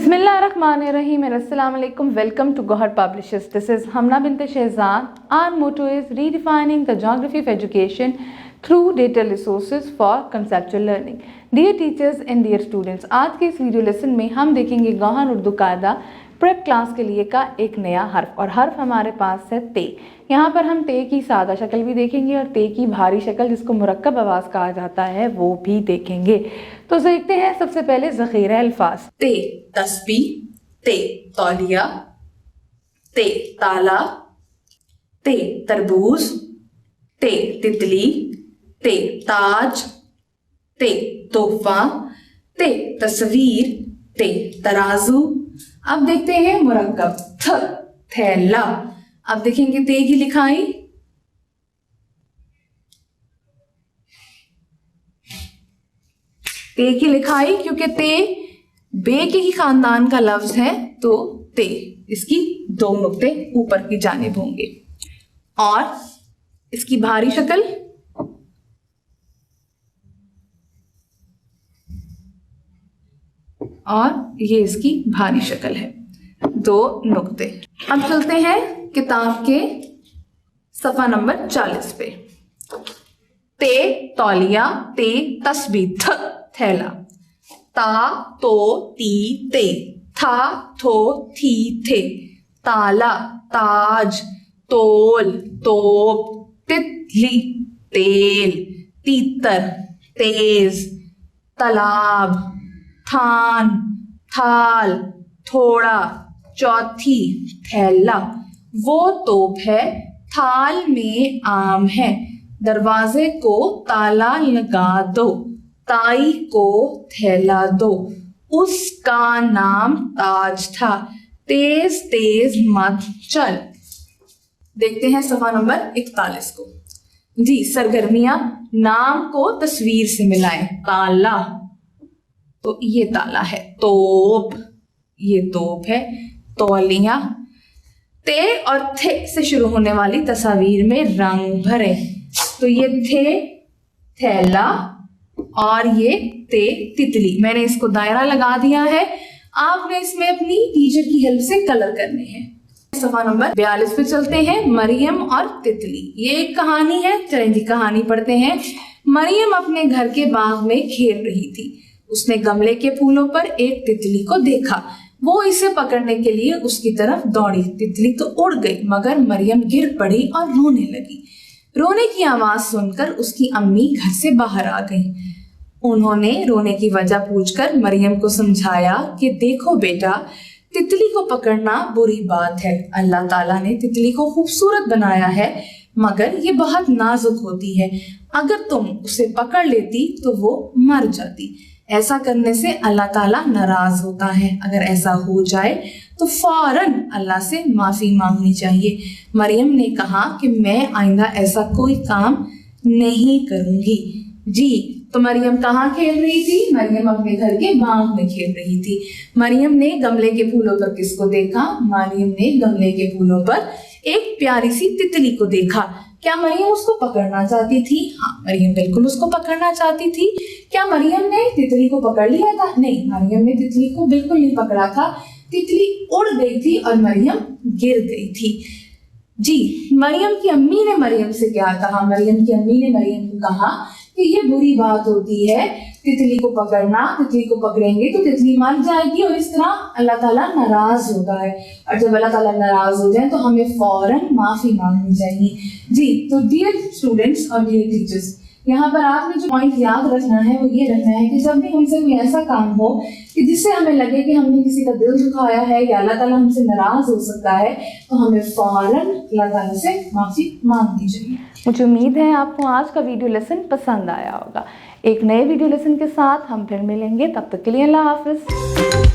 Bismillahirrahmanirrahim and Assalamualaikum. Welcome to Gohar Publishers. This is Hamna bint Shehzad. Our motto is redefining the geography of education through data resources for conceptual learning. Dear teachers and dear students, आज के इस video lesson में हम देखेंगे गौहर उर्दू कायदा prep class के लिए का एक नया हर्फ और हर्फ हमारे पास है ते। यहाँ पर हम ते की सादा शक्ल भी देखेंगे और ते की भारी शक्ल जिसको मुरक्कब आवाज़ कहा जाता है वो भी देखेंगे। तो देखते हैं सबसे पहले ज़ख़ीरा अल्फाज। ते तस्बीह, ते तौलिया, ते ताला, ते तरबूज, ते तितली, ते ताज, ते तोहफा, ते तस्वीर, ते तराजू। अब देखते हैं मुरक्कब थैला। अब देखेंगे ते की लिखाई, ते की लिखाई क्योंकि ते बे के ही खानदान का लफ्ज है तो ते इसकी दो नुक्ते ऊपर की जानिब होंगे और इसकी भारी शक्ल और ये इसकी भारी शक्ल है, दो नुक्ते। अब चलते हैं किताब के सफ़ा नंबर 40 पे। ते तौलिया, ते तस्बीह, थैला, ता तो ती ते, था थो थी थे, ताला, ताज, तोल, तोप, तितली, तेल, तीतर, तेज, तालाब, थान, थाल, थोड़ा, चौथी, थैला। वो तोप है, थाल में आम है, दरवाजे को ताला लगा दो, ताई को थैला दो, उसका नाम ताज था, तेज तेज मत चल। देखते हैं सफ़ा नंबर 41 को। जी, सरगर्मियां, नाम को तस्वीर से मिलाएं। ताला तो ये ताला है, तोप ये तोप है, तौलिया, ते और थे से शुरू होने वाली तस्वीर में रंग भरे तो ये थे थैला और ये ते तितली। मैंने इसको दायरा लगा दिया है, आपने इसमें अपनी टीचर की हेल्प से कलर करने हैं। सफ़ा नंबर 42 पे चलते हैं। मरियम और तितली, ये एक कहानी है। चलें जी कहानी पढ़ते हैं। मरियम अपने घर के बाग में खेल रही थी। उसने गमले के फूलों पर एक तितली को देखा। वो इसे पकड़ने के लिए उसकी तरफ दौड़ी। तितली तो उड़ गई मगर मरियम गिर पड़ी और रोने लगी। रोने की आवाज सुनकर उसकी अम्मी घर से बाहर आ गई। उन्होंने रोने की वजह पूछकर मरियम को समझाया कि देखो बेटा, तितली को पकड़ना बुरी बात है। अल्लाह ताला ने तितली को खूबसूरत बनाया है मगर ये बहुत नाजुक होती है। अगर तुम उसे पकड़ लेती तो वो मर जाती। ऐसा करने से अल्लाह ताला नाराज होता है। अगर ऐसा हो जाए तो फौरन अल्लाह से माफी मांगनी चाहिए। मरियम ने कहा कि मैं आइंदा ऐसा कोई काम नहीं करूंगी। जी, तो मरियम कहाँ खेल रही थी? मरियम अपने घर के बाग में खेल रही थी। मरियम ने गमले के फूलों पर किसको देखा? मरियम ने गमले के फूलों पर एक प्यारी सी तितली को देखा। क्या मरियम उसको पकड़ना चाहती थी? हाँ, मरियम बिल्कुल उसको पकड़ना चाहती थी। क्या मरियम ने तितली को पकड़ लिया था? नहीं, मरियम ने तितली को बिल्कुल नहीं पकड़ा था। तितली उड़ गई थी और मरियम गिर गई थी। जी, मरियम की अम्मी ने मरियम से क्या कहा? मरियम की अम्मी ने मरियम को कहा कि ये बुरी बात होती है तितली को पकड़ना। तितली को पकड़ेंगे तो तितली मर जाएगी और इस तरह अल्लाह ताला नाराज होता है। और जब अल्लाह ताला नाराज हो जाए तो हमें फौरन माफी मांगनी चाहिए। जी, तो डियर स्टूडेंट्स और डियर टीचर्स, यहाँ पर आपने जो पॉइंट याद रखना है वो ये रखना है कि जब भी हमसे कोई ऐसा काम हो कि जिससे हमें लगे कि हमने किसी का दिल दुखाया है या अल्लाह ताला हमसे नाराज हो सकता है तो हमें फौरन अल्लाह ताला से माफी मांगनी चाहिए। मुझे उम्मीद है आपको आज का वीडियो लेसन पसंद आया होगा। एक नए वीडियो लेसन के साथ हम फिर मिलेंगे, तब तक के लिए अल्लाह हाफिज।